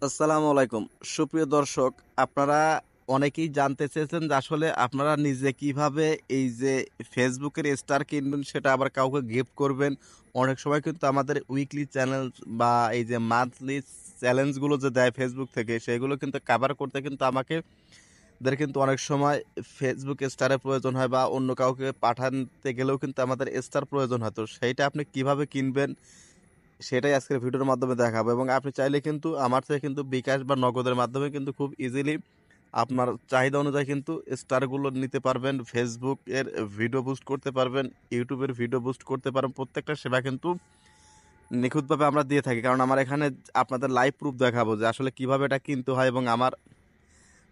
আসসালামু আলাইকুম সুপ্রিয় দর্শক, আপনারা অনেকেই জানতে চেয়েছেন যে আসলে আপনারা নিজে কিভাবে এই যে ফেসবুকের স্টার কিনবেন, সেটা আবার কাউকে গিফট করবেন। অনেক সময় কিন্তু আমাদের উইকলি চ্যানেল বা এই যে মান্থলি চ্যালেঞ্জগুলো যে দেয় ফেসবুক থেকে, সেগুলো কিন্তু কাভার করতে কিন্তু আমাকে কিন্তু অনেক সময় ফেসবুক স্টারের প্রয়োজন হয় বা অন্য কাউকে পাঠাতে গেলেও কিন্তু আমাদের স্টার প্রয়োজন হয়। তো সেইটা আপনি কিভাবে কিনবেন সেটাই আজকের ভিডিওর মাধ্যমে দেখাবো, এবং আপনি চাইলে কিন্তু আমার থেকে কিন্তু বিকাশ বা নগদের মাধ্যমে কিন্তু খুব ইজিলি আপনার চাহিদা অনুযায়ী কিন্তু স্টারগুলো নিতে পারবেন। ফেসবুক এর ভিডিও বুস্ট করতে পারবেন, ইউটিউবের ভিডিও বুস্ট করতে পারবেন। প্রত্যেকটা সেবা কিন্তু নিখুঁতভাবে আমরা দিয়ে থাকি, কারণ আমার এখানে আপনাদের লাইভ প্রুফ দেখাবো যে আসলে কিভাবে এটা কিনতে হয়, এবং আমার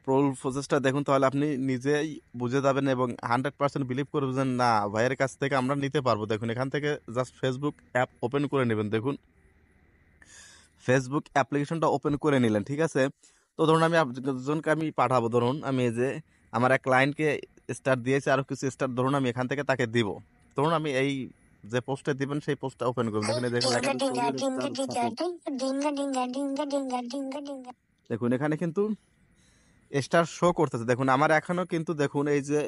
প্রোল প্রসেসটা দেখুন, তাহলে আপনি নিজেই বুঝে যাবেন এবং 100% বিলিভ করবেন যে না, ভাইয়ের কাছ থেকে আমরা নিতে পারবো। দেখুন, এখান থেকে জাস্ট ফেসবুক অ্যাপ ওপেন করে নেবেন। দেখুন, ফেসবুক অ্যাপ্লিকেশনটা ওপেন করে নিলেন, ঠিক আছে। তো ধরুন আমি একজনকে আমি পাঠাবো, ধরুন আমি এই যে আমার এক ক্লায়েন্টকে স্টার দিয়েছি, আরও কিছু স্টার ধরুন আমি এখান থেকে তাকে দিব। ধরুন আমি এই যে পোস্টে দিবেন সেই পোস্টটা ওপেন করুন। দেখুন এই দেখুন লেখা আছে সৌদির স্টার সাপোর্ট। দেখুন এখানে কিন্তু স্টার শো করতেছে। দেখুন আমার এখনো কিন্তু দেখুন এই যে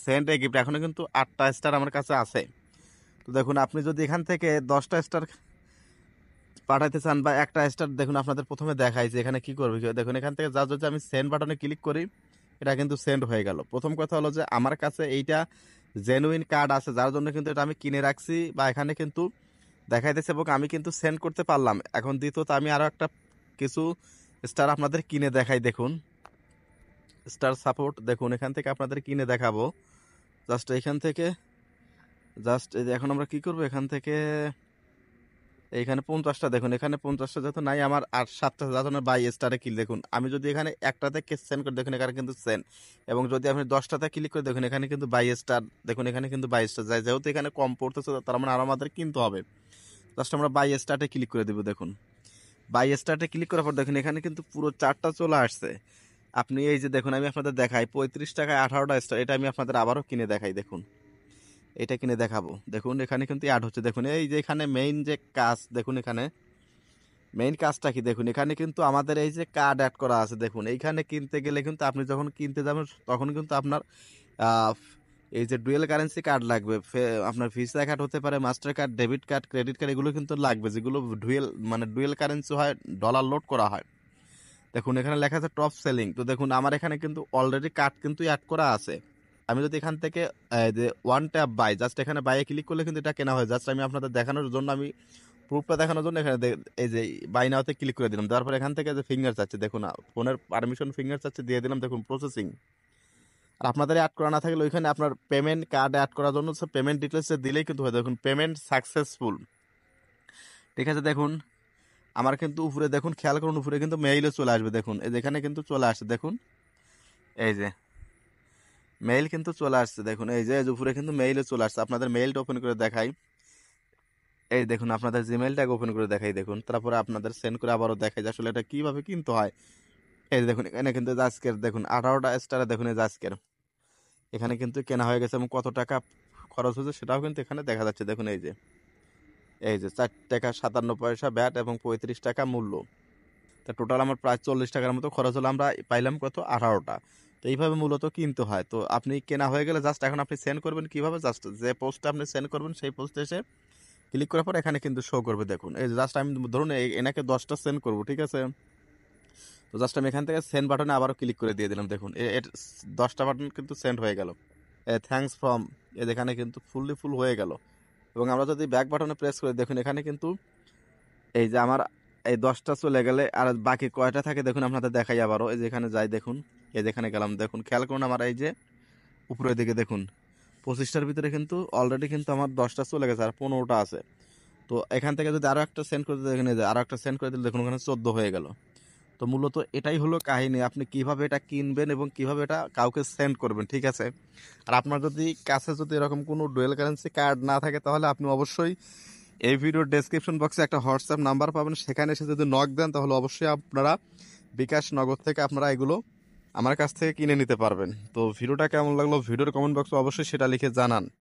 সেন্ড এ গিফট এখনো কিন্তু 8টা স্টার আমার কাছে আছে। তো দেখুন আপনি যদি এখান থেকে 10টা স্টার পাঠাইতে চান বা একটা স্টার, দেখুন আপনাদের প্রথমে দেখাই যে এখানে কি করবে। দেখুন এখান থেকে যা যদি আমি সেন্ড বাটনে ক্লিক করি, এটা কিন্তু সেন্ড হয়ে গেল। প্রথম কথা হলো যে আমার কাছে এইটা জেনুইন কার্ড আছে, যার জন্য কিন্তু এটা আমি কিনে রাখছি বা এখানে কিন্তু দেখাইতেছে, এবং আমি কিন্তু সেন্ড করতে পারলাম। এখন দ্বিতীয়ত আমি আরও একটা কিছু স্টার আপনাদের কিনে দেখাই। দেখুন স্টার সাপোর্ট, দেখুন এখান থেকে আপনাদের কিনে দেখাবো। জাস্ট এখান থেকে জাস্ট এই যে এখন আমরা কি করবো, এখান থেকে এইখানে 50টা, দেখুন এখানে 50টা যেহেতু নাই আমার, আর 7টা যাতে বাই স্টারে ক্লিক। দেখুন আমি যদি এখানে একটাতে সেন্ড করি, দেখুন এখানে কিন্তু সেন্ড, এবং যদি আপনি 10টাতে ক্লিক করে দেখুন এখানে কিন্তু বাই স্টার। দেখুন এখানে কিন্তু বাই স্টার যায়, যেহেতু এখানে কম পড়তেছে তার মানে আরও আমাদের কিনতে হবে। জাস্ট আমরা বাই স্টার্টে ক্লিক করে দেবো। দেখুন বাই স্টার্টে ক্লিক করার পর দেখুন এখানে কিন্তু পুরো চারটা চলে আসছে। আপনি এই যে দেখুন আমি আপনাদের দেখাই 35 টাকায় 18টা স্টার, এটা আমি আপনাদের আবারও কিনে দেখাই। দেখুন এটা কিনে দেখাবো। দেখুন এখানে কিন্তু অ্যাড হচ্ছে। দেখুন এই যে এখানে মেইন যে কাজ, দেখুন এখানে মেইন কাজটা কি, দেখুন এখানে কিন্তু আমাদের এই যে কার্ড অ্যাড করা আছে। দেখুন এইখানে কিনতে গেলে কিন্তু আপনি যখন কিনতে যাবেন তখন কিন্তু আপনার আহ, এই যে ডুয়েল কারেন্সি কার্ড লাগবে। আপনার ভিসা কার্ড হতে পারে, master card, debit card, credit card, এগুলো কিন্তু লাগবে, যেগুলো ডুয়েল কারেন্সি হয়, ডলার লোড করা হয়। দেখুন এখানে লেখা আছে টপ সেলিং। তো দেখুন আমার এখানে কিন্তু অলরেডি কার্ড কিন্তু অ্যাড করা আছে। আমি যদি এখান থেকে যে ওয়ান ট্যাপ বাই, জাস্ট এখানে বাইয়ে ক্লিক করলে কিন্তু এটা কেনা হয়। জাস্ট আমি আপনাদের দেখানোর জন্য, আমি প্রুফটা দেখানোর জন্য এখানে এই যে বাই নাওতে ক্লিক করে দিলাম। তারপর এখান থেকে যে ফিঙ্গার চাচ্ছে, দেখুন ফোনের পারমিশন ফিঙ্গার চাচ্ছে, দিয়ে দিলাম। দেখুন প্রসেসিং। আর আপনাদের অ্যাড করা না থাকলে ওইখানে আপনার পেমেন্ট কার্ড অ্যাড করার জন্য পেমেন্ট ডিটেলসে দিলেই কিন্তু হয়। দেখুন পেমেন্ট সাকসেসফুল, ঠিক আছে। দেখুন আমার কিন্তু উপরে দেখুন, খেয়াল করুন উপরে কিন্তু মেইলও চলে আসবে। দেখুন এই যেখানে কিন্তু চলে আসছে, দেখুন এই যে মেইল কিন্তু চলে আসছে। দেখুন এই যে উপরে কিন্তু মেইলও চলে আসছে। আপনাদের মেইলটা ওপেন করে দেখাই। এই দেখুন আপনাদের জিমেইলটাকে ওপেন করে দেখাই। দেখুন তারপরে আপনাদের সেন্ড করে আবারও দেখাই যে আসলে এটা কিভাবে কিনতে হয়। এই দেখুন এখানে কিন্তু আজকের দেখুন 18টা স্টারে, দেখুন এই যে আজকের এখানে কিন্তু কেনা হয়ে গেছে, এবং কত টাকা খরচ হয়েছে সেটাও কিন্তু এখানে দেখা যাচ্ছে। দেখুন এই যে 4 টাকা 57 পয়সা ব্যাট এবং 35 টাকা মূল্য। তা টোটাল আমার প্রায় 40 টাকার মতো খরচ হলো। আমরা পাইলাম কত, 18টা। তো এইভাবে মূলত কিনতে হয়। তো আপনি কেনা হয়ে গেলে জাস্ট এখন আপনি সেন্ড করবেন কিভাবে, জাস্ট যে পোস্টটা আপনি সেন্ড করবেন সেই পোস্টে এসে ক্লিক করার পর এখানে কিন্তু শো করবে। দেখুন এই জাস্ট আমি ধরুন এনাকে 10টা সেন্ড করবো, ঠিক আছে। তো জাস্ট আমি এখান থেকে সেন্ড বাটনে আবারও ক্লিক করে দিয়ে দিলাম। দেখুন এর 10টা বাটন কিন্তু সেন্ড হয়ে গেল। থ্যাঙ্কস ফ্রম, এখানে কিন্তু ফুল হয়ে গেল। এবং আমরা যদি ব্যাক বাটনে প্রেস করি, দেখুন এখানে কিন্তু এই যে আমার এই 10টা চলে গেলে আর বাকি কয়টা থাকে দেখুন আপনাদের দেখাই আবারও। এই যেখানে যাই, দেখুন এই যেখানে গেলাম, দেখুন খেয়াল করুন আমার এই যে উপরের দিকে দেখুন 25টার ভিতরে কিন্তু অলরেডি কিন্তু আমার 10টা চলে গেছে, আর 15টা আছে। তো এখান থেকে যদি আরও একটা সেন্ড করে দিলে, এখানে আরও একটা সেন্ড করে দিলে দেখুন ওখানে 14 হয়ে গেল। তো মূলত এটাই হলো কাহিনী, আপনি কিভাবে এটা কিনবেন এবং কিভাবে এটা কাউকে সেন্ড করবেন, ঠিক আছে। আর আপনার যদি কাছে যদি এরকম কোনো ডুয়েল কারেন্সি কার্ড না থাকে, তাহলে আপনি অবশ্যই এই ভিডিওর ডেসক্রিপশন বক্সে একটা হোয়াটসঅ্যাপ নাম্বার পাবেন, সেখানে এসে যদি নক দেন তাহলে অবশ্যই আপনারা বিকাশ নগদ থেকে আপনারা এগুলো আমার কাছ থেকে কিনে নিতে পারবেন। তো ভিডিওটা কেমন লাগলো ভিডিওর কমেন্ট বক্সে অবশ্যই সেটা লিখে জানান।